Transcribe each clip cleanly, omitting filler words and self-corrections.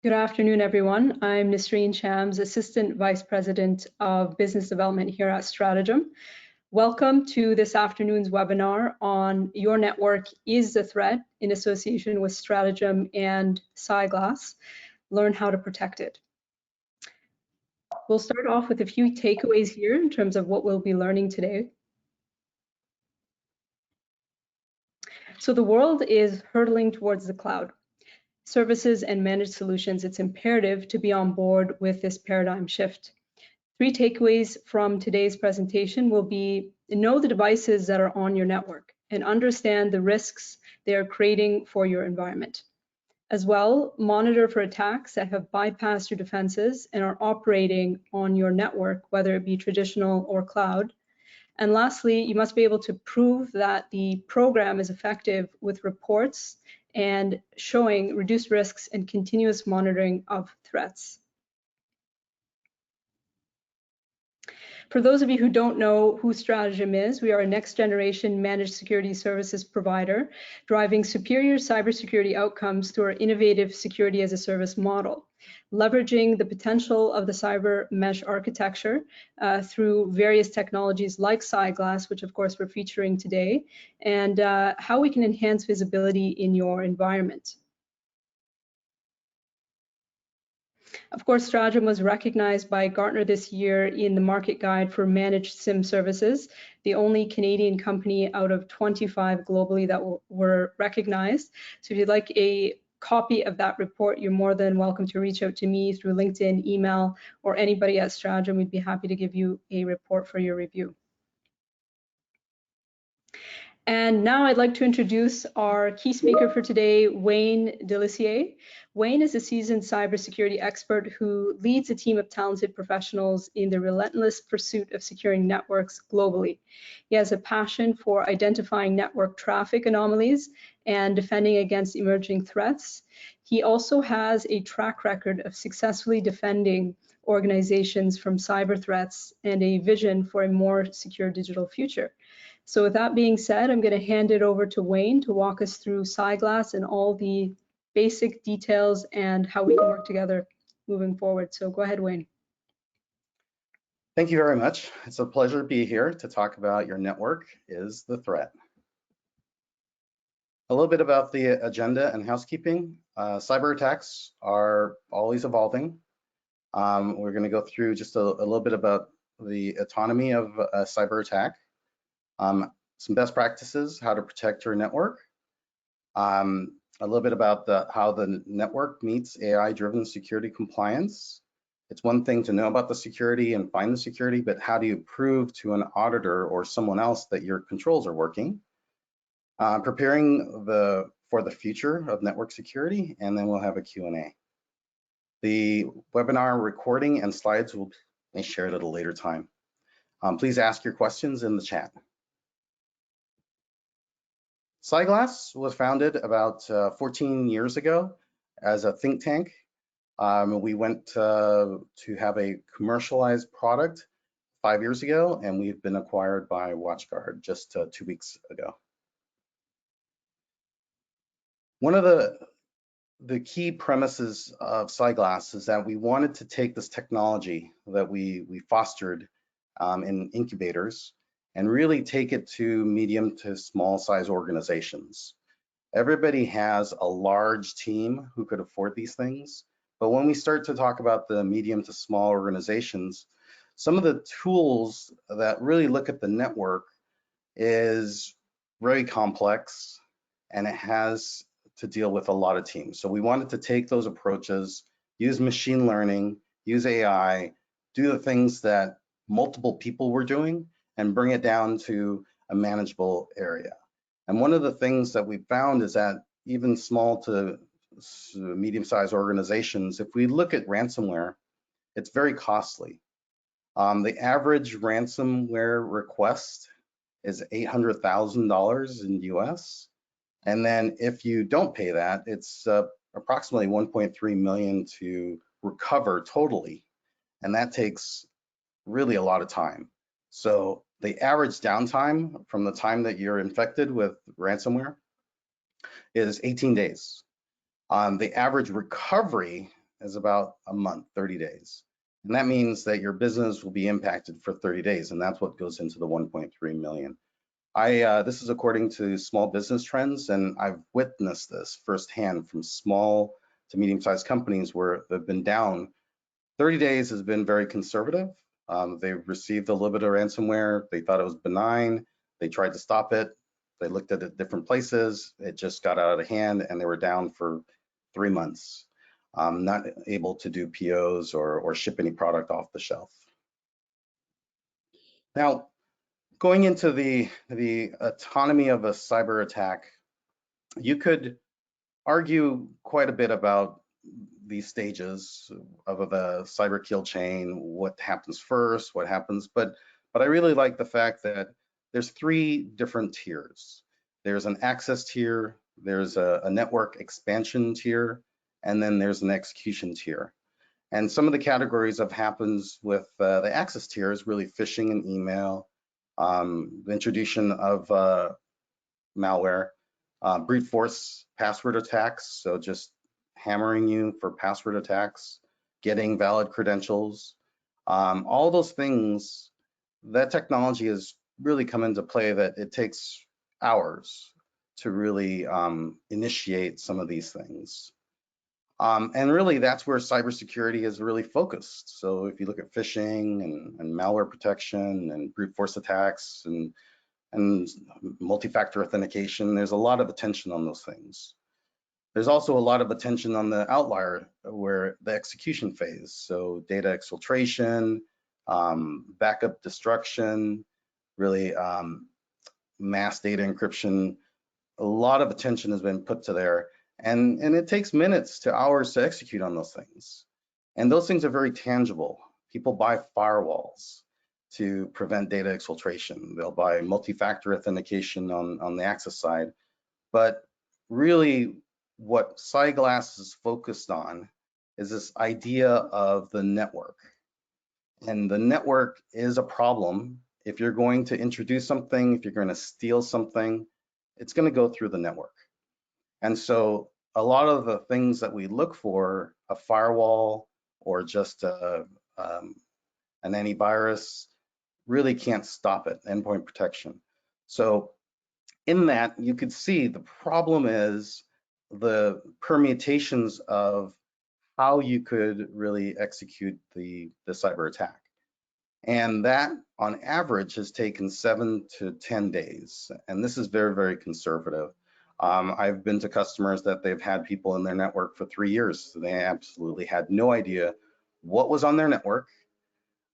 Good afternoon, everyone. I'm Nasreen Shams, Assistant Vice President of Business Development here at Stratagem. Welcome to this afternoon's webinar on Your Network is the Threat in association with Stratagem and SciGlass. Learn how to protect it. We'll start off with a few takeaways here in terms of what we'll be learning today. So the world is hurtling towards the cloud. Services and managed solutions, it's imperative to be on board with this paradigm shift. 3 takeaways from today's presentation will be: know the devices that are on your network and understand the risks they are creating for your environment. As well, monitor for attacks that have bypassed your defenses and are operating on your network, whether it be traditional or cloud. And lastly, you must be able to prove that the program is effective with reports and showing reduced risks and continuous monitoring of threats. For those of you who don't know who Stratagem is, we are a next generation managed security services provider, driving superior cybersecurity outcomes through our innovative security as a service model, leveraging the potential of the cyber mesh architecture through various technologies like SciGlass, which of course we're featuring today, and how we can enhance visibility in your environment. Of course, Stratagem was recognized by Gartner this year in the market guide for managed SIM services, the only Canadian company out of 25 globally that were recognized. So if you'd like a copy of that report, you're more than welcome to reach out to me through LinkedIn, email, or anybody at Stratagem. We'd be happy to give you a report for your review. And now I'd like to introduce our key speaker for today, Wayne Delissier. Wayne is a seasoned cybersecurity expert who leads a team of talented professionals in the relentless pursuit of securing networks globally. He has a passion for identifying network traffic anomalies and defending against emerging threats. He also has a track record of successfully defending organizations from cyber threats and a vision for a more secure digital future. So with that being said, I'm going to hand it over to Wayne to walk us through SciGlass and all the basic details and how we can work together moving forward. So go ahead, Wayne. Thank you very much. It's a pleasure to be here to talk about your network is the threat. A little bit about the agenda and housekeeping. Cyber attacks are always evolving. We're going to go through just a little bit about the autonomy of a cyber attack. Some best practices, how to protect your network, a little bit about how the network meets AI-driven security compliance. It's one thing to know about the security and find the security, but how do you prove to an auditor or someone else that your controls are working? Preparing for the future of network security, and then we'll have a Q&A. The webinar recording and slides will be shared at a later time. Please ask your questions in the chat. SciGlass was founded about 14 years ago as a think tank. We went to have a commercialized product 5 years ago, and we've been acquired by WatchGuard just 2 weeks ago. One of the key premises of SciGlass is that we wanted to take this technology that we fostered in incubators and really take it to medium to small size organizations. Everybody has a large team who could afford these things, but when we start to talk about the medium to small organizations, some of the tools that really look at the network is very complex and it has to deal with a lot of teams. So we wanted to take those approaches, use machine learning, use AI, do the things that multiple people were doing, and bring it down to a manageable area. And one of the things that we found is that even small to medium-sized organizations, if we look at ransomware, it's very costly. The average ransomware request is $800,000 in US. And then if you don't pay that, it's approximately 1.3 million to recover totally. And that takes really a lot of time. So the average downtime from the time that you're infected with ransomware is 18 days. The average recovery is about a month, 30 days. And that means that your business will be impacted for 30 days. And that's what goes into the 1.3 million. This is according to Small Business Trends, and I've witnessed this firsthand from small to medium-sized companies where they've been down. 30 days has been very conservative. They received a little bit of ransomware. They thought it was benign. They tried to stop it. They looked at it different places. It just got out of hand, and they were down for 3 months, not able to do POs or ship any product off the shelf. Now, going into the autonomy of a cyber attack, you could argue quite a bit about these stages of the cyber kill chain, what happens first, what happens, but I really like the fact that there's 3 different tiers. There's an access tier, there's a network expansion tier, and then there's an execution tier. And some of the categories of happens with the access tier is really phishing and email, the introduction of malware, brute force password attacks, so just hammering you for password attacks, getting valid credentials, all those things, that technology has really come into play that it takes hours to really initiate some of these things. And really, that's where cybersecurity is really focused. So if you look at phishing and malware protection and brute force attacks and multi-factor authentication, there's a lot of attention on those things. There's also a lot of attention on the outlier, where the execution phase. So data exfiltration, backup destruction, really mass data encryption. A lot of attention has been put to there. And it takes minutes to hours to execute on those things. And those things are very tangible. People buy firewalls to prevent data exfiltration. They'll buy multi-factor authentication on the access side. But really, what Cyglass is focused on is this idea of the network. And the network is a problem. If you're going to introduce something, if you're going to steal something, it's going to go through the network. And so a lot of the things that we look for, a firewall or just an antivirus, really can't stop it, endpoint protection. So in that, you could see the problem is the permutations of how you could really execute the cyber attack. And that, on average, has taken 7 to 10 days. And this is very, very conservative. I've been to customers that they've had people in their network for 3 years. So they absolutely had no idea what was on their network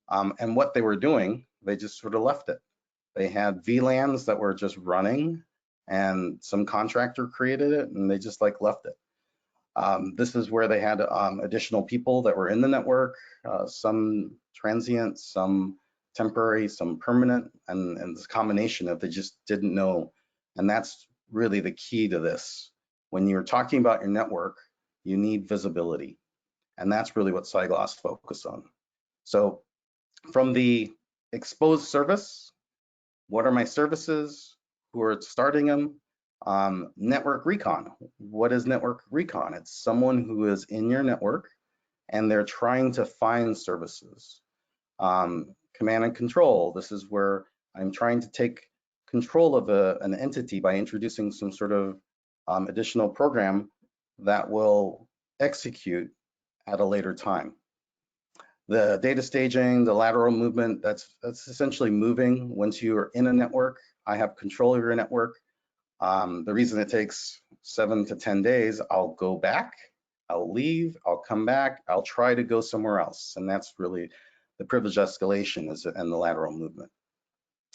and what they were doing. They just sort of left it. They had VLANs that were just running, and some contractor created it, and they just left it. This is where they had additional people that were in the network, some transient, some temporary, some permanent, and this combination of they just didn't know. And that's really the key to this. When you're talking about your network, you need visibility. And that's really what Cyglass focused on. So from the exposed service, what are my services? Who are starting them? Network recon. What is network recon? It's someone who is in your network and they're trying to find services. Command and control. This is where I'm trying to take control of an entity by introducing some sort of additional program that will execute at a later time. The data staging, the lateral movement, that's essentially moving. Once you are in a network, I have control of your network. The reason it takes 7 to 10 days, I'll go back, I'll leave, I'll come back, I'll try to go somewhere else. And that's really the privilege escalation and the lateral movement.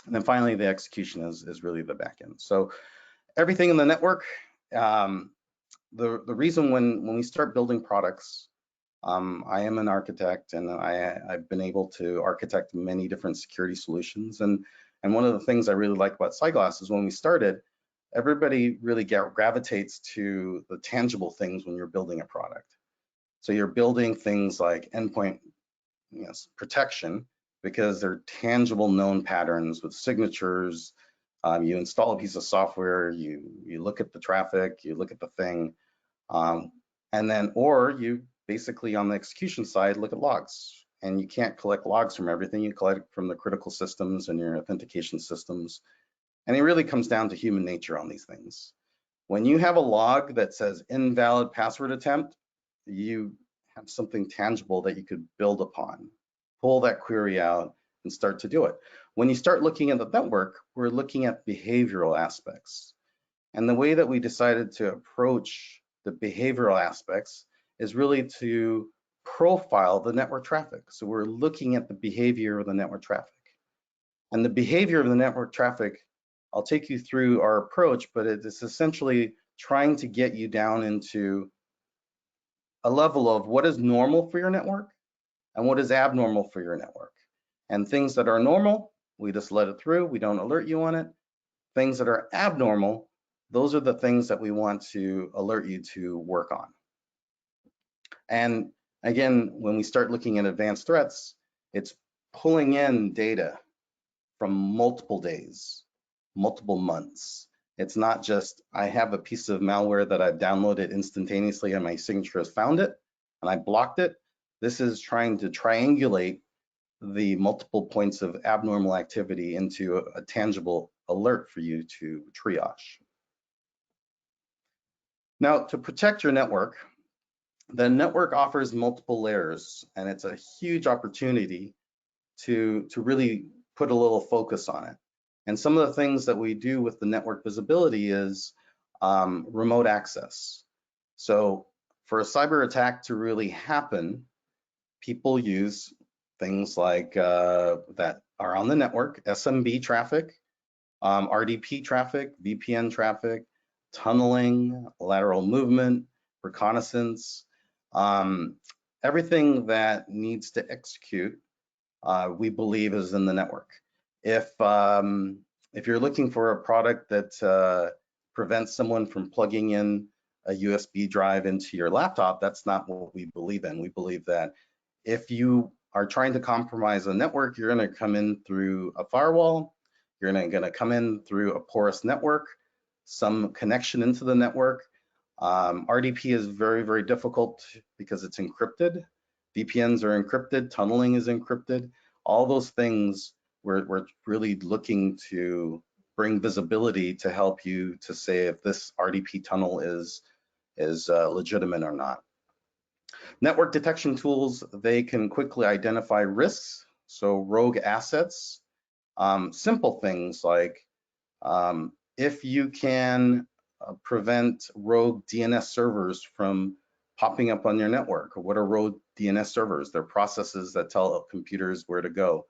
And then finally, the execution is really the back end. So everything in the network, the reason when we start building products, I am an architect, and I've been able to architect many different security solutions. And one of the things I really like about Cyglass is when we started, everybody really gravitates to the tangible things when you're building a product. So you're building things like endpoint protection because they're tangible known patterns with signatures. You install a piece of software, you look at the traffic, you look at the thing, and then, or you basically on the execution side, look at logs. And you can't collect logs from everything. You collect from the critical systems and your authentication systems. And it really comes down to human nature on these things. When you have a log that says invalid password attempt, you have something tangible that you could build upon. Pull that query out and start to do it. When you start looking at the network, we're looking at behavioral aspects. And the way that we decided to approach the behavioral aspects is really to profile the network traffic. So we're looking at the behavior of the network traffic. And the behavior of the network traffic, I'll take you through our approach, but it is essentially trying to get you down into a level of what is normal for your network and what is abnormal for your network. And things that are normal, we just let it through, we don't alert you on it. Things that are abnormal, those are the things that we want to alert you to work on. And again, when we start looking at advanced threats, it's pulling in data from multiple days, multiple months. It's not just, I have a piece of malware that I've downloaded instantaneously and my signature has found it and I blocked it. This is trying to triangulate the multiple points of abnormal activity into a tangible alert for you to triage. Now, to protect your network, the network offers multiple layers, and it's a huge opportunity to really put a little focus on it. And some of the things that we do with the network visibility is remote access. So for a cyber attack to really happen, people use things like that are on the network, SMB traffic, RDP traffic, VPN traffic, tunneling, lateral movement, reconnaissance, everything that needs to execute, we believe is in the network. If you're looking for a product that prevents someone from plugging in a USB drive into your laptop, that's not what we believe in. We believe that if you are trying to compromise a network, you're going to come in through a firewall, you're going to come in through a porous network, some connection into the network. RDP is very, very difficult because it's encrypted. VPNs are encrypted, tunneling is encrypted. All those things, we're really looking to bring visibility to help you to say if this RDP tunnel is legitimate or not. Network detection tools, they can quickly identify risks, so rogue assets, simple things like if you can prevent rogue DNS servers from popping up on your network. What are rogue DNS servers? They're processes that tell computers where to go.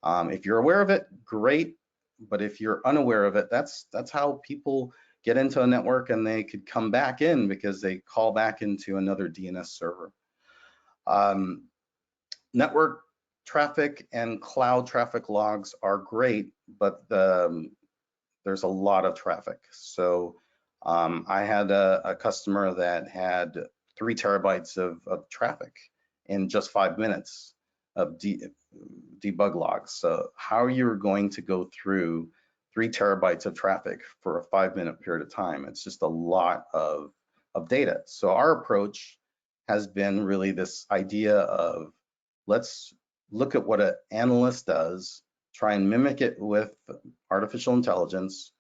If you're aware of it, great, but if you're unaware of it, that's how people get into a network and they could come back in because they call back into another DNS server. Network traffic and cloud traffic logs are great, but there's a lot of traffic. So I had a customer that had 3 terabytes of traffic in just 5 minutes of debug logs. So how you're going to go through 3 terabytes of traffic for a 5-minute period of time, it's just a lot of data. So our approach has been really this idea of let's look at what an analyst does, try and mimic it with artificial intelligence,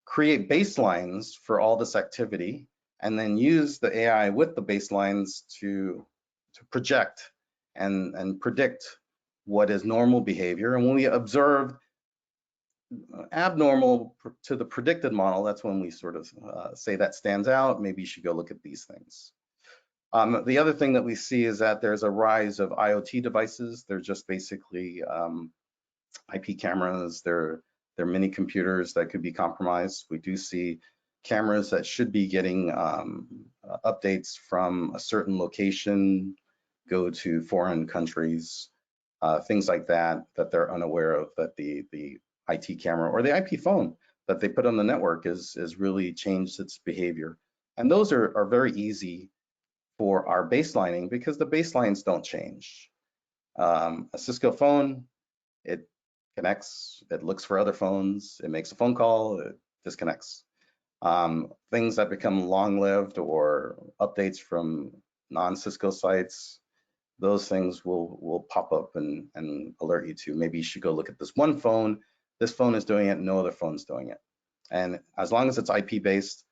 create baselines for all this activity, and then use the AI with the baselines to project and predict what is normal behavior. And when we observe abnormal to the predicted model, that's when we sort of say that stands out. Maybe you should go look at these things. The other thing that we see is that there's a rise of IoT devices. They're just basically IP cameras. They're mini computers that could be compromised. We do see cameras that should be getting updates from a certain location, go to foreign countries, things like that they're unaware of, that the IT camera or the IP phone that they put on the network is really changed its behavior. And those are very easy for our baselining because the baselines don't change. A Cisco phone, it connects, it looks for other phones, it makes a phone call, it disconnects. Things that become long-lived or updates from non-Cisco sites, those things will pop up and alert you to maybe you should go look at this one phone. This phone is doing it, no other phone's doing it. And as long as it's IP based,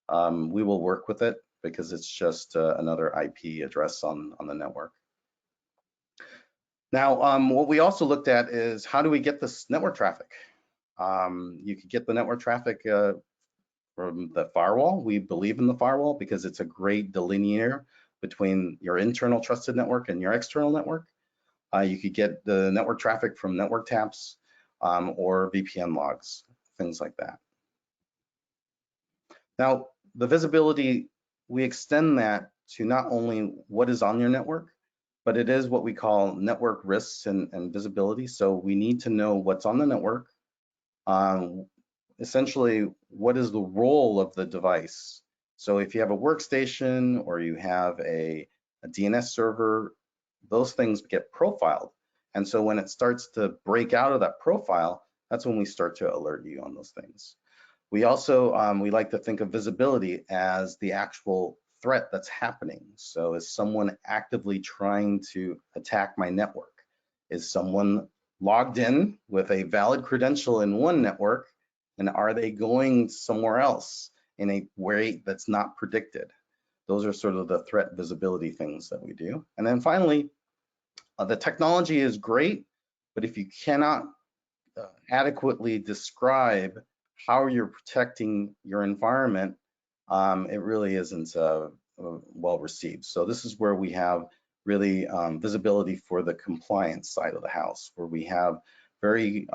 we will work with it because it's just another IP address on the network. Now, what we also looked at is how do we get this network traffic? You could get the network traffic from the firewall. We believe in the firewall because it's a great delineator between your internal trusted network and your external network. You could get the network traffic from network taps or VPN logs, things like that. Now, the visibility, we extend that to not only what is on your network, but it is what we call network risks and visibility. So we need to know what's on the network. Essentially, what is the role of the device? So if you have a workstation or you have a DNS server, those things get profiled. And so when it starts to break out of that profile, that's when we start to alert you on those things. We also, we like to think of visibility as the actual threat that's happening. So is someone actively trying to attack my network? Is someone logged in with a valid credential in one network, and are they going somewhere else in a way that's not predicted? Those are sort of the threat visibility things that we do. And then finally, the technology is great, but if you cannot adequately describe how you're protecting your environment, it really isn't well received. So this is where we have really visibility for the compliance side of the house, where we have very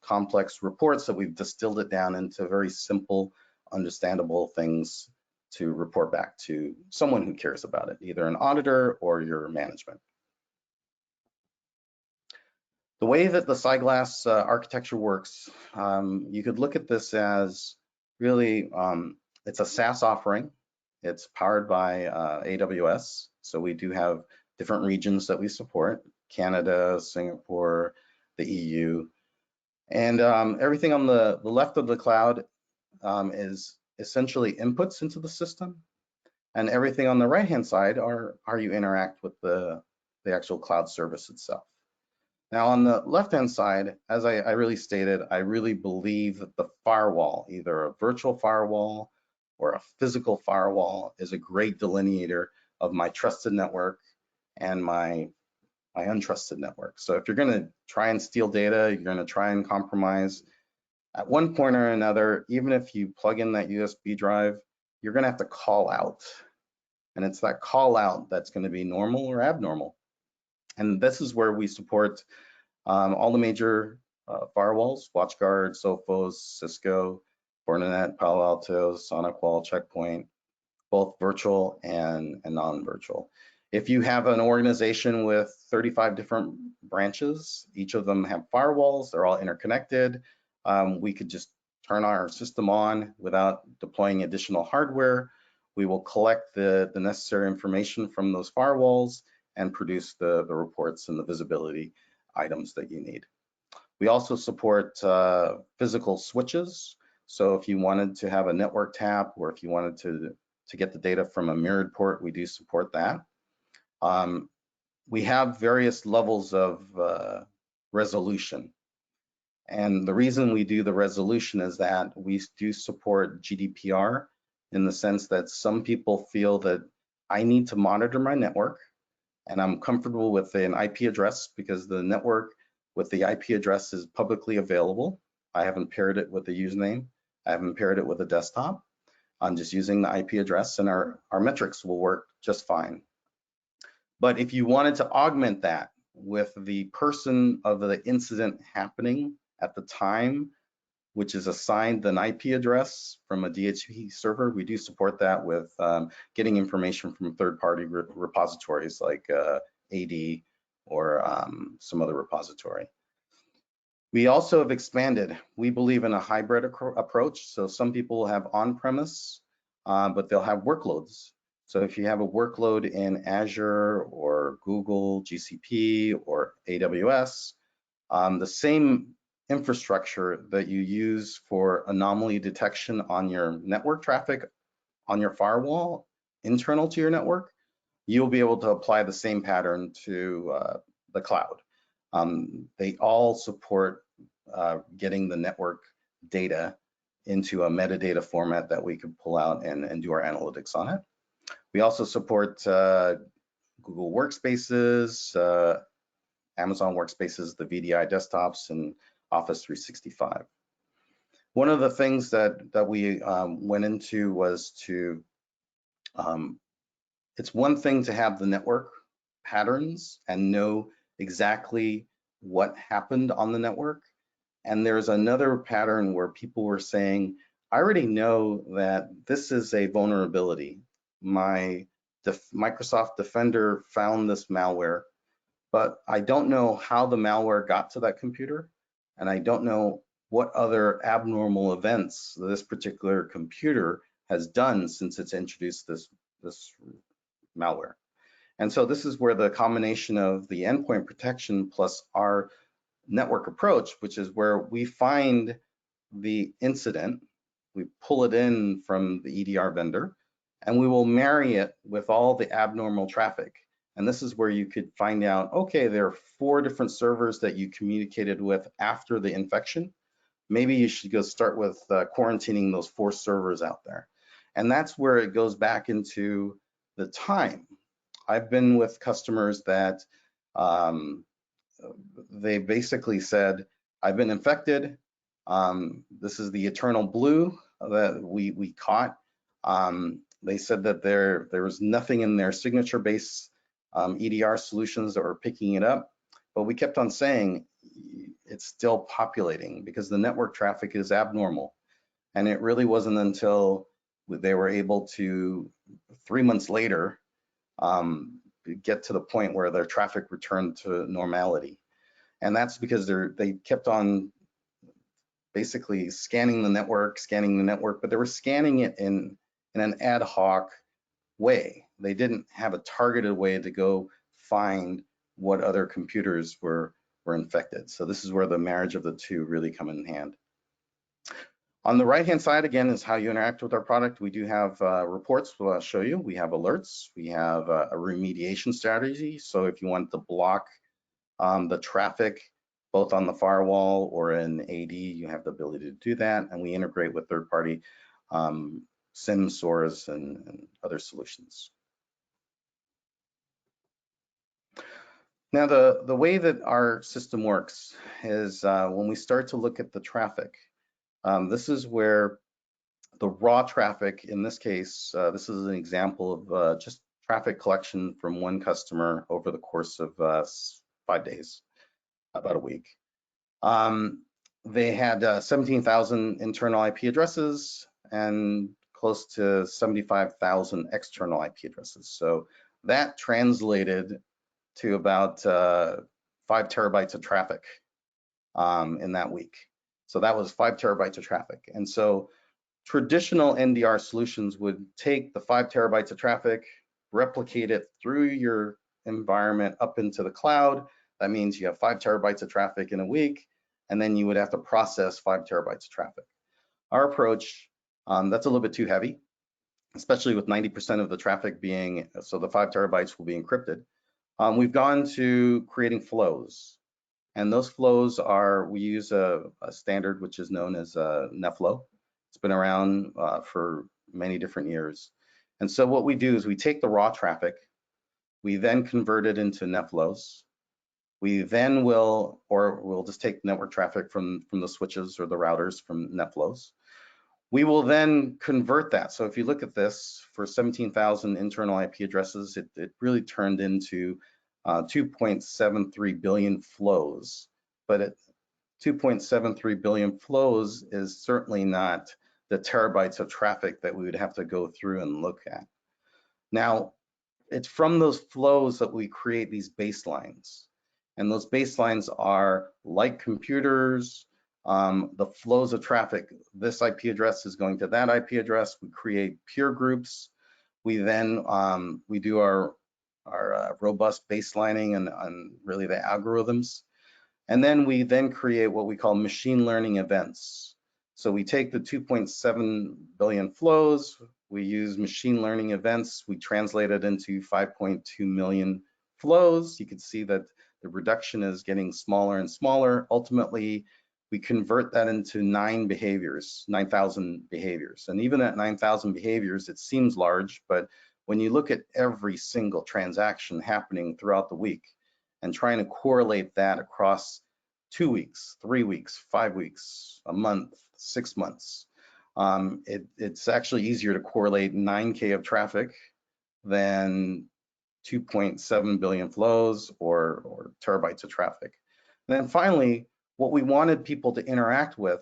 complex reports that we've distilled it down into very simple, understandable things to report back to someone who cares about it, either an auditor or your management. The way that the SciGlass architecture works, you could look at this as really, it's a SaaS offering. It's powered by AWS. So we do have different regions that we support: Canada, Singapore, the EU. And everything on the left of the cloud is essentially inputs into the system. And everything on the right-hand side are how you interact with the actual cloud service itself. Now on the left-hand side, as I really stated, I really believe that the firewall, either a virtual firewall or a physical firewall, is a great delineator of my trusted network and my untrusted network. So if you're gonna try and steal data, you're gonna try and compromise, at one point or another, even if you plug in that USB drive, you're gonna have to call out. And it's that call out that's gonna be normal or abnormal. And this is where we support all the major firewalls: WatchGuard, Sophos, Cisco, Fortinet, Palo Alto, SonicWall, Checkpoint, both virtual and non-virtual. If you have an organization with 35 different branches, each of them have firewalls, they're all interconnected, we could just turn our system on without deploying additional hardware. We will collect the necessary information from those firewalls and produce the reports and the visibility items that you need. We also support physical switches. So if you wanted to have a network tap, or if you wanted to get the data from a mirrored port, we do support that. We have various levels of resolution. And the reason we do the resolution is that we do support GDPR, in the sense that some people feel that I need to monitor my network, and I'm comfortable with an IP address because the network with the IP address is publicly available. I haven't paired it with a username. I haven't paired it with a desktop. I'm just using the IP address, and our metrics will work just fine. But if you wanted to augment that with the person of the incident happening at the time, which is assigned an IP address from a DHCP server, we do support that with getting information from third-party repositories like AD or some other repository. We also have expanded. We believe in a hybrid approach. So some people will have on-premise, but they'll have workloads. So if you have a workload in Azure or Google, GCP, or AWS, the same infrastructure that you use for anomaly detection on your network traffic on your firewall internal to your network, you'll be able to apply the same pattern to the cloud. They all support getting the network data into a metadata format that we could pull out and do our analytics on it. We also support Google Workspaces, Amazon Workspaces, the VDI desktops, and Office 365. One of the things that we went into was to, it's one thing to have the network patterns and know exactly what happened on the network. And there's another pattern where people were saying, I already know that this is a vulnerability. My Microsoft Defender found this malware, but I don't know how the malware got to that computer, and I don't know what other abnormal events this particular computer has done since it's introduced this malware. And so this is where the combination of the endpoint protection plus our network approach, which is where we find the incident, we pull it in from the EDR vendor, and we will marry it with all the abnormal traffic. And this is where you could find out, okay, there are 4 different servers that you communicated with after the infection. Maybe you should go start with quarantining those 4 servers out there. And that's where it goes back into the time. I've been with customers that they basically said, I've been infected. This is the eternal blue that we caught. They said that there was nothing in their signature-based EDR solutions that were picking it up, but we kept on saying it's still populating because the network traffic is abnormal. And it really wasn't until they were able to, 3 months later, get to the point where their traffic returned to normality. And that's because they kept on basically scanning the network, but they were scanning it in an ad hoc way. They didn't have a targeted way to go find what other computers were infected. So this is where the marriage of the two really come in hand. On the right-hand side, again, is how you interact with our product. We do have reports we'll show you. We have alerts. We have a remediation strategy. So if you want to block the traffic, both on the firewall or in AD, you have the ability to do that. And we integrate with third-party SIM source and other solutions. Now, the way that our system works is when we start to look at the traffic, this is where the raw traffic, in this case, this is an example of just traffic collection from one customer over the course of 5 days, about a week. They had 17,000 internal IP addresses and close to 75,000 external IP addresses. So that translated to about 5 terabytes of traffic in that week. So that was 5 terabytes of traffic. And so traditional NDR solutions would take the 5 terabytes of traffic, replicate it through your environment up into the cloud. That means you have 5 terabytes of traffic in a week, and then you would have to process 5 terabytes of traffic. Our approach, that's a little bit too heavy, especially with 90% of the traffic being, so the 5 terabytes will be encrypted. We've gone to creating flows. And those flows are, we use a standard which is known as NetFlow. It's been around for many different years. And so what we do is we take the raw traffic, we then convert it into NetFlows. We then we'll just take network traffic from the switches or the routers from NetFlows. We will then convert that. So if you look at this, for 17,000 internal IP addresses, it really turned into 2.73 billion flows. But 2.73 billion flows is certainly not the terabytes of traffic that we would have to go through and look at. Now, it's from those flows that we create these baselines. And those baselines are like computers, the flows of traffic. This IP address is going to that IP address. We create peer groups. We then we do our robust baselining and really the algorithms. And then we then create what we call machine learning events. So we take the 2.7 billion flows, We use machine learning events. We translate it into 5.2 million flows. You can see that the reduction is getting smaller and smaller. Ultimately, we convert that into 9,000 behaviors. And even at 9,000 behaviors, it seems large, but when you look at every single transaction happening throughout the week and trying to correlate that across 2 weeks, 3 weeks, 5 weeks, a month, 6 months, it's actually easier to correlate 9K of traffic than 2.7 billion flows or terabytes of traffic. And then finally, what we wanted people to interact with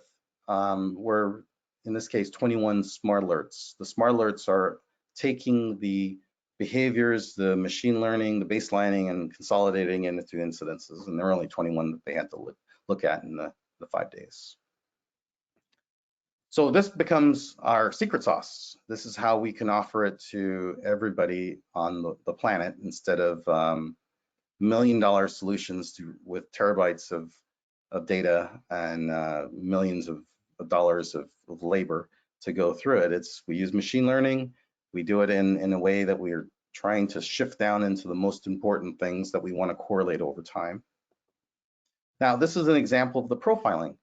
were, in this case, 21 smart alerts. The smart alerts are taking the behaviors, the machine learning, the baselining, and consolidating it into incidences. And there are only 21 that they had to look at in the 5 days. So this becomes our secret sauce. This is how we can offer it to everybody on the planet instead of $1 million solutions with terabytes of data and millions of dollars of labor to go through it. We use machine learning. We do it in a way that we're trying to shift down into the most important things that we want to correlate over time. Now, this is an example of the profiling.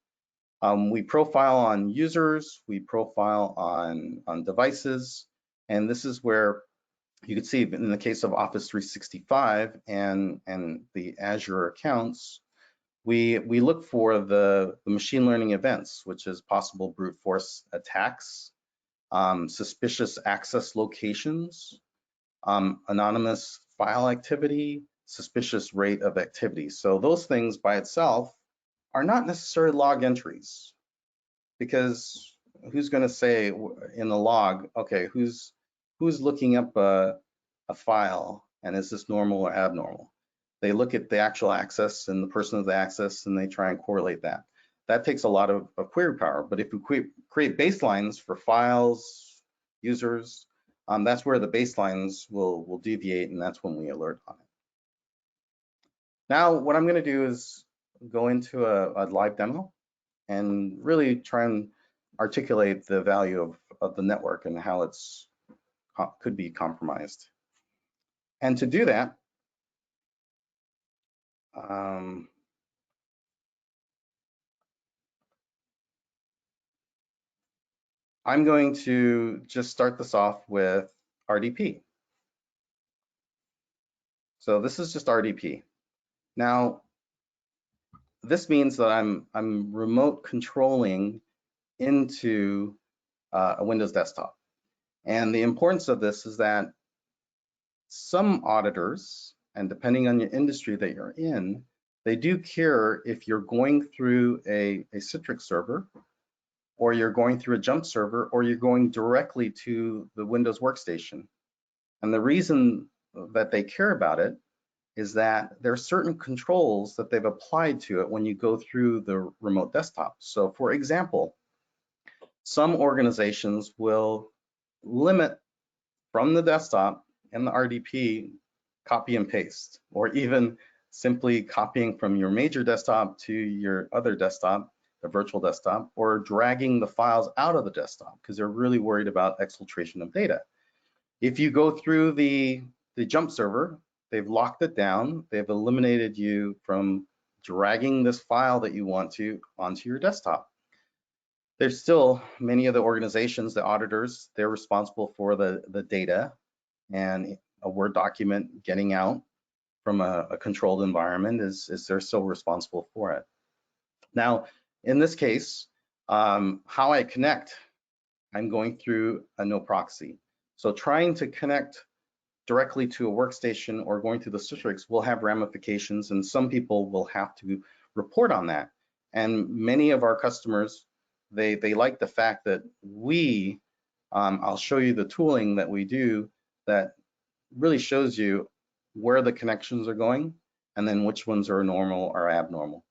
We profile on users, we profile on devices, and this is where you can see in the case of Office 365 and the Azure accounts, we look for the machine learning events, which is possible brute force attacks, suspicious access locations, anonymous file activity, suspicious rate of activity. So those things by itself are not necessarily log entries, because who's going to say in the log, okay, who's looking up a file, and is this normal or abnormal? They look at the actual access and the person of the access, and they try and correlate that. That takes a lot of query power. But if we create baselines for files, users, that's where the baselines will deviate, and that's when we alert on it. Now, what I'm going to do is go into a live demo and really try and articulate the value of the network and how it's could be compromised. And to do that, I'm going to just start this off with RDP. So this is just RDP. Now, this means that I'm remote controlling into a Windows desktop. And the importance of this is that some auditors, and depending on your industry that you're in, they do care if you're going through a Citrix server, or you're going through a jump server, or you're going directly to the Windows workstation. And the reason that they care about it is that there are certain controls that they've applied to it when you go through the remote desktop. So for example, some organizations will limit from the desktop and the RDP copy and paste, or even simply copying from your major desktop to your other desktop, the virtual desktop, or dragging the files out of the desktop because they're really worried about exfiltration of data. If you go through the jump server, they've locked it down, they've eliminated you from dragging this file that you want to onto your desktop. There's still many of the organizations, the auditors, they're responsible for the data and a Word document getting out from a controlled environment is they're still responsible for it. Now, in this case, how I connect, I'm going through a no proxy. So trying to connect directly to a workstation or going through the Citrix will have ramifications, and some people will have to report on that. And many of our customers, they like the fact that I'll show you the tooling that we do that really shows you where the connections are going and then which ones are normal or abnormal.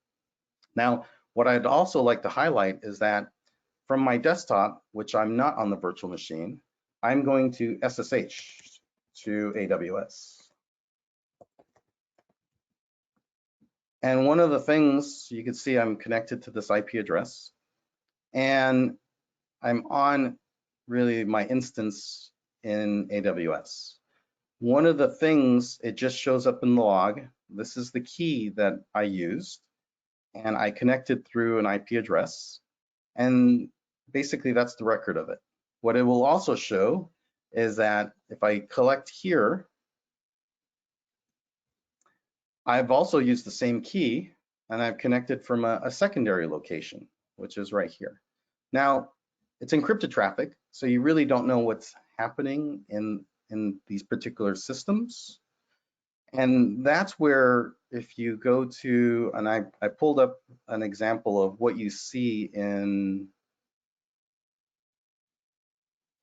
Now, what I'd also like to highlight is that from my desktop, which I'm not on the virtual machine, I'm going to SSH to AWS. And one of the things you can see, I'm connected to this IP address, and I'm on really my instance in AWS. One of the things, it just shows up in the log. This is the key that I used, and I connected through an IP address, and basically that's the record of it. What it will also show is that if I collect here, I've also used the same key, and I've connected from a secondary location, which is right here. Now, it's encrypted traffic, so you really don't know what's happening in these particular systems. And that's where, if you go to, and I pulled up an example of what you see in,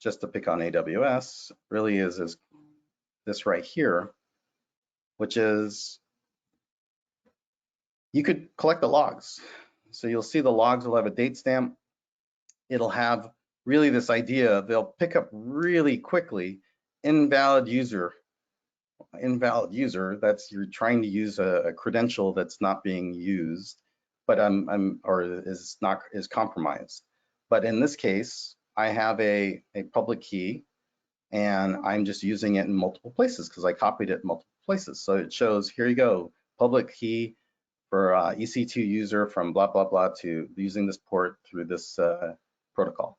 just to pick on AWS, really is this right here, which is, you could collect the logs. So you'll see the logs will have a date stamp. It'll have really this idea, they'll pick up really quickly, invalid user, that's you're trying to use a credential that's not being used, but is compromised. But in this case, I have a public key, and I'm just using it in multiple places because I copied it in multiple places. So it shows, here you go, public key for EC2 user from blah, blah, blah to using this port through this protocol.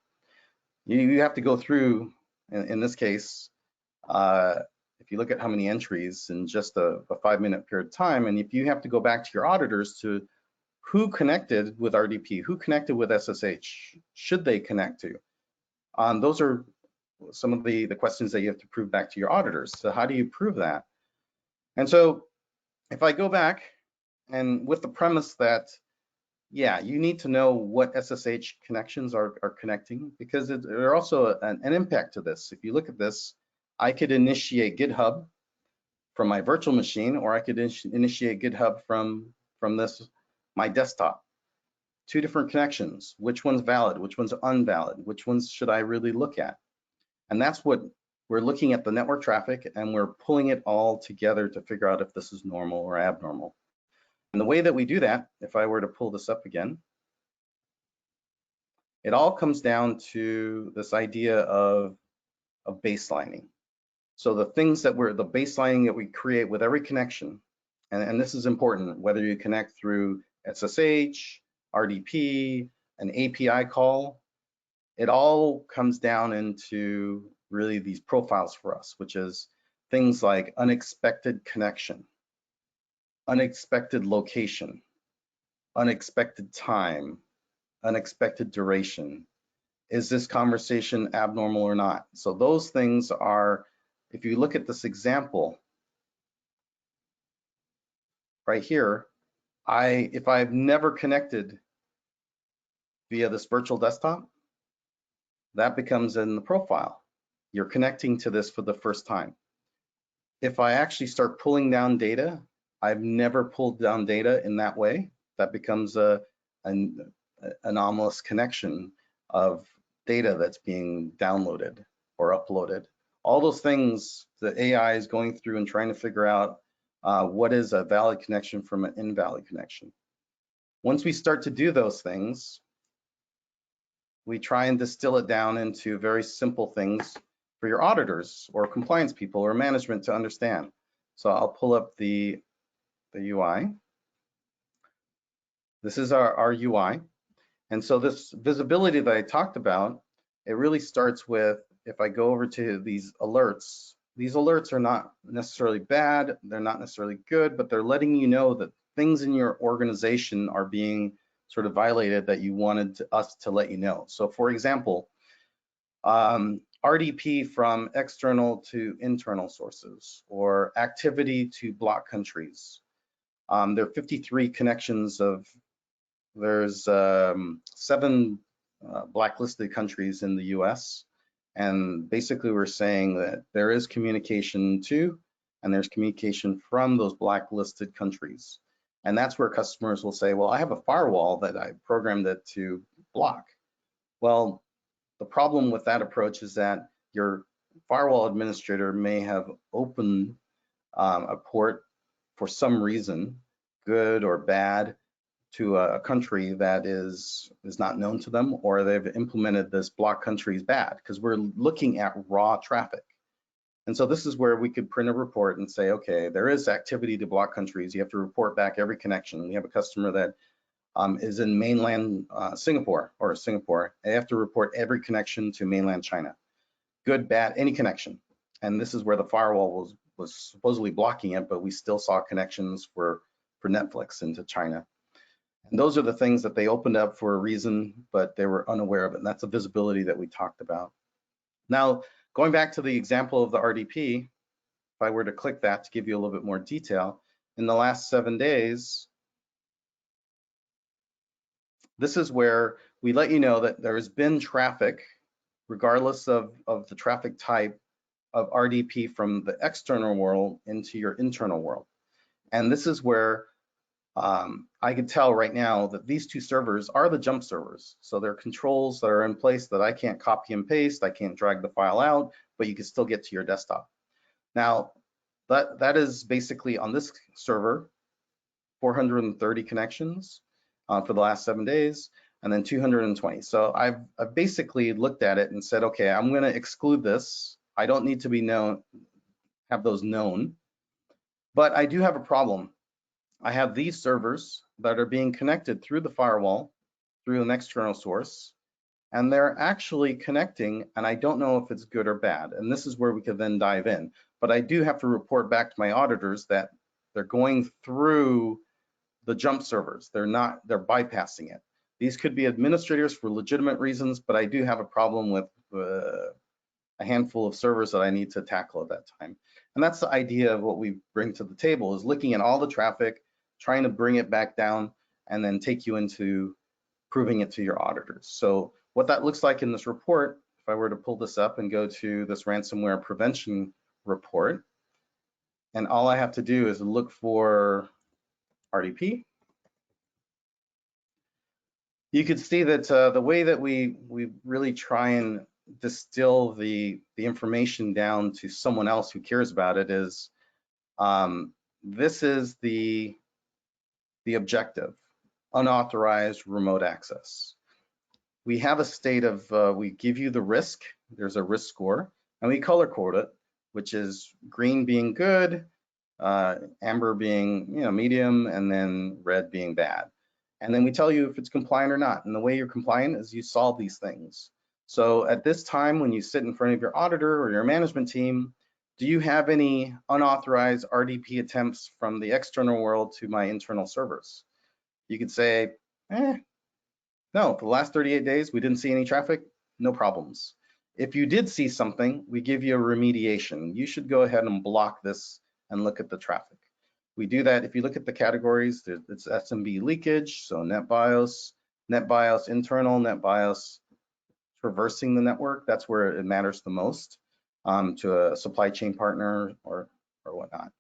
You have to go through, in this case, if you look at how many entries in just a 5-minute period of time, and if you have to go back to your auditors to who connected with RDP, who connected with SSH, should they connect to? Those are some of the questions that you have to prove back to your auditors. So how do you prove that? And so if I go back, and with the premise that, yeah, you need to know what SSH connections are connecting, because there are also an impact to this. If you look at this, I could initiate GitHub from my virtual machine, or I could initiate GitHub from my desktop. 2 different connections. Which one's valid? Which one's invalid? Which ones should I really look at? And that's what we're looking at, the network traffic, and we're pulling it all together to figure out if this is normal or abnormal. And the way that we do that, if I were to pull this up again, it all comes down to this idea of baselining. So the things that the baselining that we create with every connection, and this is important, whether you connect through SSH, RDP, an API call, it all comes down into really these profiles for us, which is things like unexpected connection, unexpected location, unexpected time, unexpected duration. Is this conversation abnormal or not? So those things are, if you look at this example right here, if I've never connected via this virtual desktop, that becomes in the profile. You're connecting to this for the first time. If I actually start pulling down data, I've never pulled down data in that way. That becomes an anomalous connection of data that's being downloaded or uploaded. All those things the AI is going through and trying to figure out what is a valid connection from an invalid connection. Once we start to do those things, we try and distill it down into very simple things for your auditors or compliance people or management to understand. So I'll pull up the UI. This is our UI. And so this visibility that I talked about, it really starts with, if I go over to these alerts are not necessarily bad, they're not necessarily good, but they're letting you know that things in your organization are being sort of violated that you wanted us to let you know. So for example, RDP from external to internal sources, or activity to block countries. There are 53 connections there's 7 blacklisted countries in the US. And basically we're saying that there is communication to, and there's communication from those blacklisted countries. And that's where customers will say, well, I have a firewall that I programmed it to block. Well, the problem with that approach is that your firewall administrator may have opened a port for some reason, good or bad, to a country that is not known to them, or they've implemented this block countries bad, because we're looking at raw traffic. And so this is where we could print a report and say, okay, there is activity to block countries. You have to report back every connection. We have a customer that is in mainland Singapore. They have to report every connection to mainland China. Good, bad, any connection. And this is where the firewall was supposedly blocking it, but we still saw connections for Netflix into China. And those are the things that they opened up for a reason, but they were unaware of it. And that's the visibility that we talked about. Now, going back to the example of the RDP, if I were to click that to give you a little bit more detail, in the last 7 days, this is where we let you know that there has been traffic, regardless of the traffic type, of RDP from the external world into your internal world. And this is where I can tell right now that these two servers are the jump servers. So there are controls that are in place that I can't copy and paste. I can't drag the file out, but you can still get to your desktop. Now, that is basically on this server, 430 connections for the last 7 days, and then 220. So I've basically looked at it and said, okay, I'm going to exclude this. I don't need to be known, have those known, but I do have a problem. I have these servers that are being connected through the firewall, through an external source, and they're actually connecting, and I don't know if it's good or bad. And this is where we could then dive in. But I do have to report back to my auditors that they're going through the jump servers. They're bypassing it. These could be administrators for legitimate reasons, but I do have a problem with a handful of servers that I need to tackle at that time. And that's the idea of what we bring to the table, is looking at all the traffic, trying to bring it back down, and then take you into proving it to your auditors. So what that looks like in this report, if I were to pull this up and go to this ransomware prevention report, and all I have to do is look for RDP. You could see that the way that we really try and distill the information down to someone else who cares about it is, this is the objective: unauthorized remote access. We have a state of, we give you the risk, there's a risk score, and we color code it, which is green being good, amber being medium, and then red being bad. And then we tell you if it's compliant or not. And the way you're compliant is you solve these things. So at this time, when you sit in front of your auditor or your management team, do you have any unauthorized RDP attempts from the external world to my internal servers? You could say, no, for the last 38 days, we didn't see any traffic, no problems. If you did see something, we give you a remediation. You should go ahead and block this and look at the traffic. We do that. If you look at the categories, it's SMB leakage, so NetBIOS internal, NetBIOS traversing the network. That's where it matters the most to a supply chain partner or whatnot.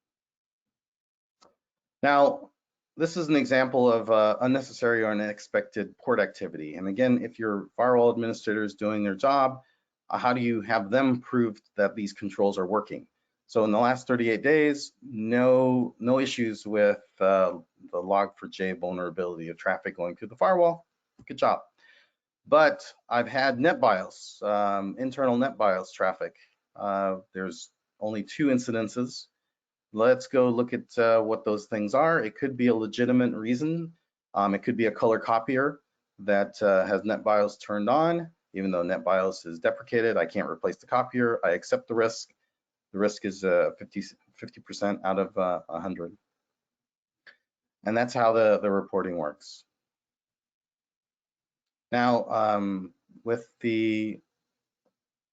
Now, this is an example of unnecessary or unexpected port activity. And again, if your firewall administrator is doing their job, how do you have them prove that these controls are working? So in the last 38 days, no issues with the log4j vulnerability of traffic going through the firewall. Good job. But I've had NetBIOS, internal NetBIOS traffic. There's only 2 incidences. Let's go look at what those things are. It could be a legitimate reason. It could be a color copier that has NetBIOS turned on. Even though NetBIOS is deprecated, I can't replace the copier. I accept the risk. The risk is 50% out of 100. And that's how the reporting works. Now, with the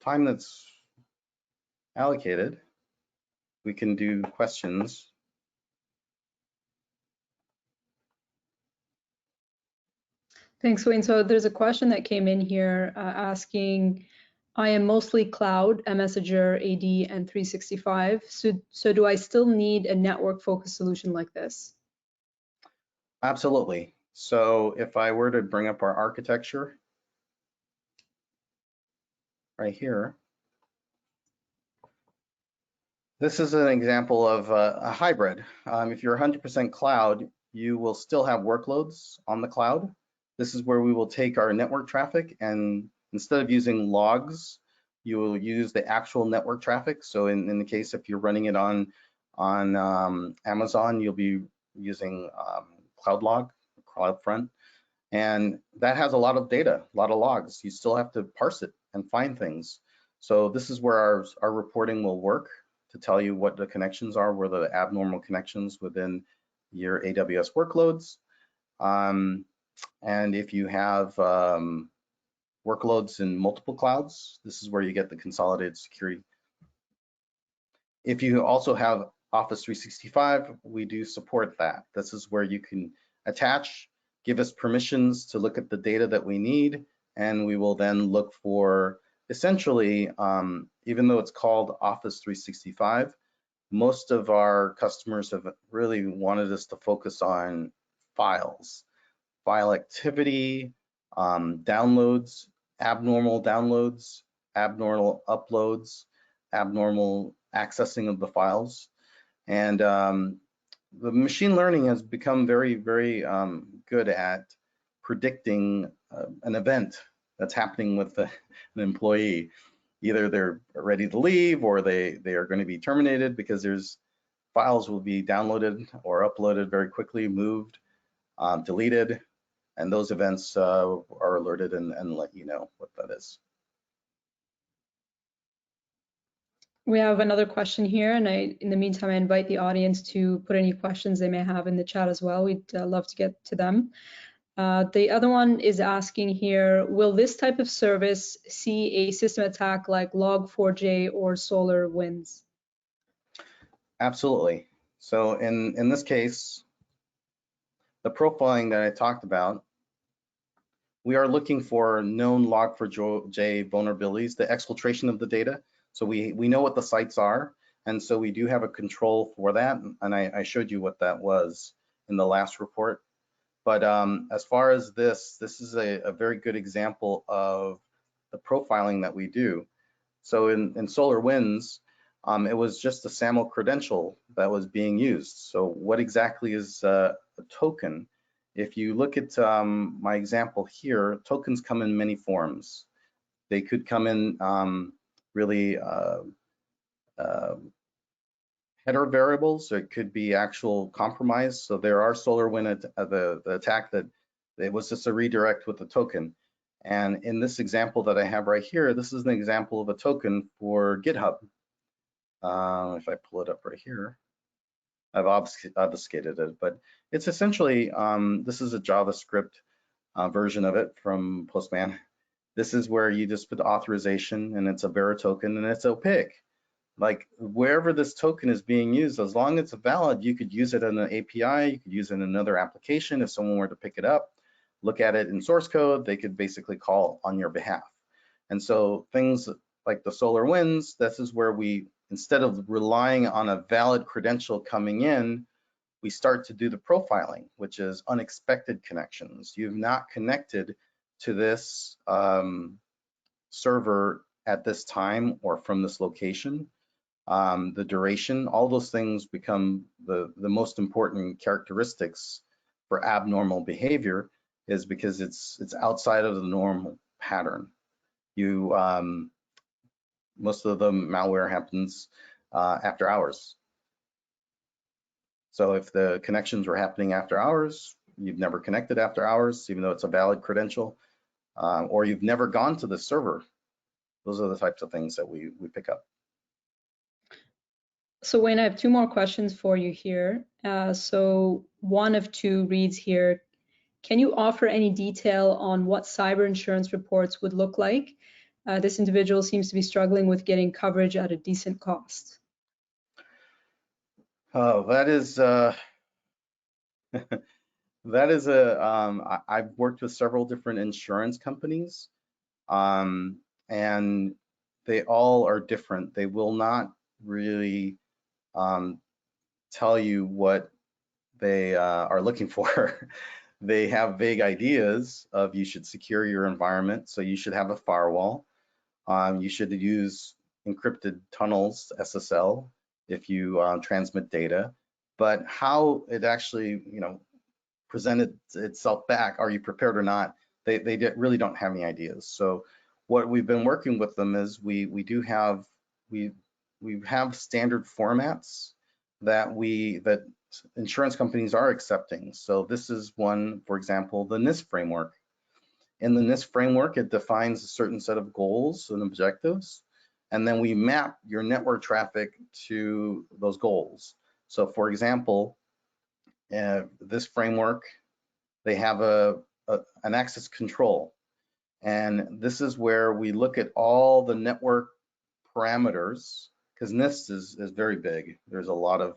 time that's allocated, we can do questions. Thanks, Wayne. So there's a question that came in here asking, I am mostly cloud, MS Azure, AD, and 365. So do I still need a network-focused solution like this? Absolutely. So if I were to bring up our architecture right here, this is an example of a hybrid. If you're 100% cloud, you will still have workloads on the cloud. This is where we will take our network traffic, and instead of using logs, you will use the actual network traffic. So in the case if you're running it on Amazon, you'll be using CloudLog, CloudFront, and that has a lot of data, a lot of logs. You still have to parse it and find things. So this is where our reporting will work to tell you what the connections are, where the abnormal connections within your AWS workloads. And if you have workloads in multiple clouds, this is where you get the consolidated security. If you also have Office 365, we do support that. This is where you can attach, give us permissions to look at the data that we need, and we will then look for, essentially, even though it's called Office 365, most of our customers have really wanted us to focus on files, file activity, downloads, abnormal uploads, abnormal accessing of the files. And the machine learning has become very, very good at predicting an event that's happening with an employee. Either they're ready to leave or they are going to be terminated, because there's files will be downloaded or uploaded very quickly, moved, deleted, and those events are alerted and let you know what that is. We have another question here, and in the meantime, I invite the audience to put any questions they may have in the chat as well. We'd love to get to them. The other one is asking here, will this type of service see a system attack like Log4j or SolarWinds? Absolutely. So in this case, the profiling that I talked about, we are looking for known Log4j vulnerabilities, the exfiltration of the data. So we know what the sites are, and so we do have a control for that. And I showed you what that was in the last report. But as far as this is a very good example of the profiling that we do. So in SolarWinds, it was just a SAML credential that was being used. So what exactly is a token? If you look at my example here, tokens come in many forms. They could come in really header variables. It could be actual compromise. So there are SolarWinds, the attack that it was just a redirect with a token. And in this example that I have right here, this is an example of a token for GitHub. If I pull it up right here, I've obfuscated it, but it's essentially, this is a JavaScript version of it from Postman. This is where you just put authorization, and it's a var token, and it's opaque. Like wherever this token is being used, as long as it's valid, you could use it in an API, you could use it in another application. If someone were to pick it up, look at it in source code, they could basically call on your behalf. And so things like the SolarWinds, this is where we, instead of relying on a valid credential coming in, we start to do the profiling, which is unexpected connections. You've not connected to this server at this time or from this location. The duration, all those things become the most important characteristics for abnormal behavior, is because it's outside of the normal pattern. Most of the malware happens after hours. So if the connections were happening after hours, you've never connected after hours, even though it's a valid credential, or you've never gone to the server. Those are the types of things that we pick up. So Wayne, I have two more questions for you here. So one of two reads here, can you offer any detail on what cyber insurance reports would look like? This individual seems to be struggling with getting coverage at a decent cost. Oh, that is that is I've worked with several different insurance companies, and they all are different. They will not really tell you what they are looking for. They have vague ideas of you should secure your environment, so you should have a firewall. You should use encrypted tunnels, SSL, if you transmit data. But how it actually, presented itself back, are you prepared or not? They really don't have any ideas. So what we've been working with them is we have standard formats that insurance companies are accepting. So this is one, for example, the NIST framework. In the NIST framework, it defines a certain set of goals and objectives, and then we map your network traffic to those goals. So for example, this framework, they have an access control. And this is where we look at all the network parameters, because NIST is very big. There's a lot of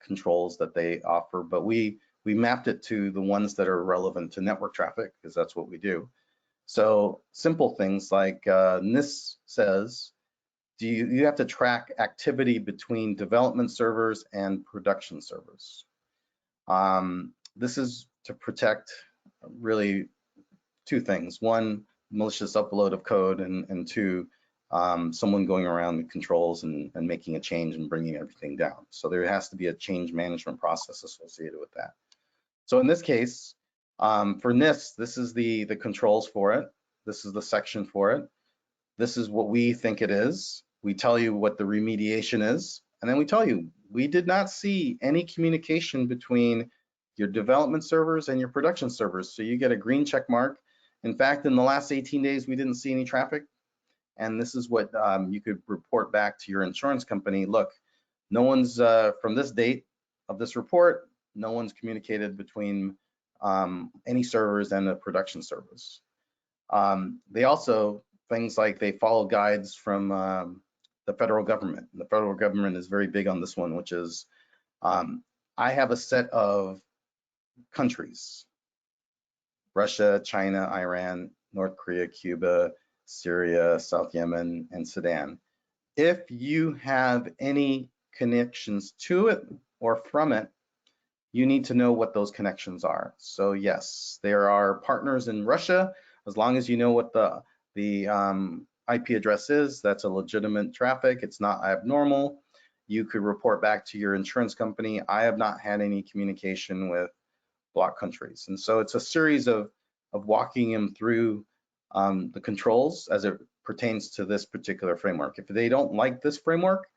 controls that they offer, but we mapped it to the ones that are relevant to network traffic, because that's what we do. So simple things like NIST says, you have to track activity between development servers and production servers. This is to protect really two things. One, malicious upload of code, and two, someone going around the controls and making a change and bringing everything down. So there has to be a change management process associated with that. So in this case, for NIST, this is the controls for it. This is the section for it. This is what we think it is. We tell you what the remediation is, and then we tell you, we did not see any communication between your development servers and your production servers. So you get a green check mark. In fact, in the last 18 days, we didn't see any traffic. And this is what you could report back to your insurance company. Look, no one's, from this date of this report, no one's communicated between any servers and the production servers. They also, things like they follow guides from the federal government. The federal government is very big on this one, which is, I have a set of countries: Russia, China, Iran, North Korea, Cuba, Syria, South Yemen, and Sudan. If you have any connections to it or from it, you need to know what those connections are. So yes, there are partners in Russia. As long as you know what the IP address is, that's a legitimate traffic. It's not abnormal. You could report back to your insurance company, I have not had any communication with block countries. And so it's a series of walking them through the controls as it pertains to this particular framework. If they don't like this framework,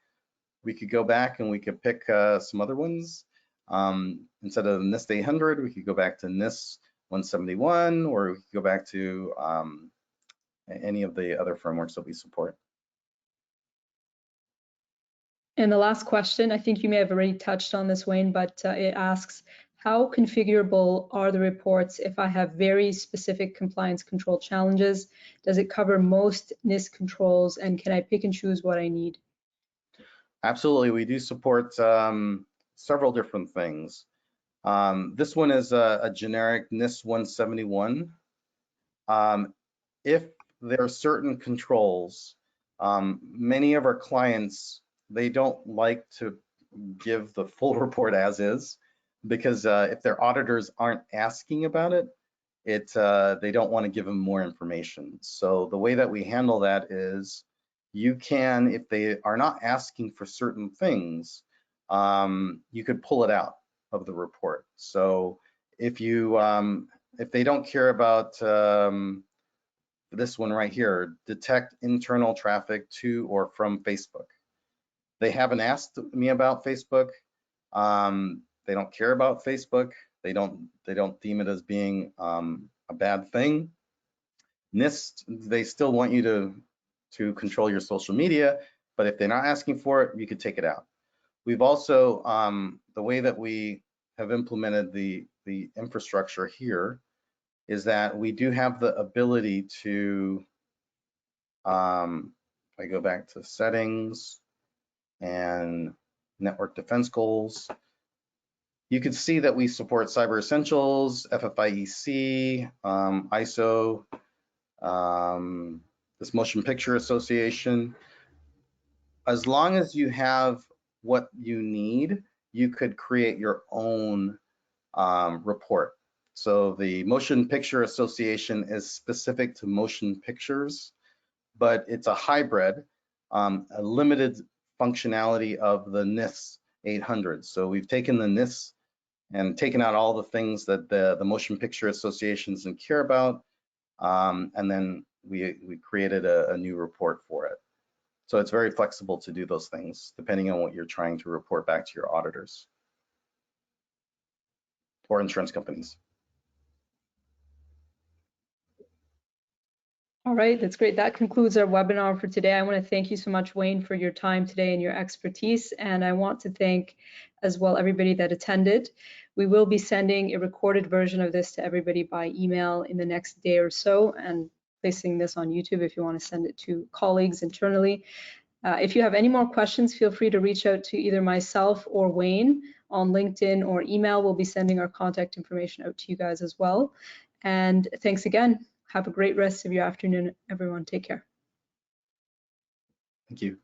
we could go back and we could pick some other ones. Instead of NIST 800, we could go back to NIST 171, or we could go back to any of the other frameworks that we support. And the last question, I think you may have already touched on this, Wayne, but it asks, how configurable are the reports if I have very specific compliance control challenges? Does it cover most NIST controls, and can I pick and choose what I need? Absolutely, we do support several different things. This one is a generic NIST 171. If there are certain controls, many of our clients, they don't like to give the full report as is, because if their auditors aren't asking about it, they don't want to give them more information. So the way that we handle that is, you can, if they are not asking for certain things, you could pull it out of the report. So if you if they don't care about this one right here, detect internal traffic to or from Facebook, they haven't asked me about Facebook. They don't care about Facebook. They don't deem it as being a bad thing. NIST, they still want you to control your social media, but if they're not asking for it, you could take it out. We've also, the way that we have implemented the infrastructure here is that we do have the ability to, if I go back to settings and network defense goals, you can see that we support Cyber Essentials, FFIEC, ISO, this Motion Picture Association. As long as you have what you need, you could create your own report. So the Motion Picture Association is specific to motion pictures, but it's a hybrid, a limited functionality of the NIST 800. So we've taken the NIST and taken out all the things that the motion picture associations didn't care about. And then we created a new report for it. So it's very flexible to do those things depending on what you're trying to report back to your auditors or insurance companies. All right, that's great. That concludes our webinar for today. I want to thank you so much, Wayne, for your time today and your expertise. And I want to thank as well everybody that attended. We will be sending a recorded version of this to everybody by email in the next day or so, and placing this on YouTube if you want to send it to colleagues internally. If you have any more questions, feel free to reach out to either myself or Wayne on LinkedIn or email. We'll be sending our contact information out to you guys as well. And thanks again. Have a great rest of your afternoon, everyone. Take care. Thank you.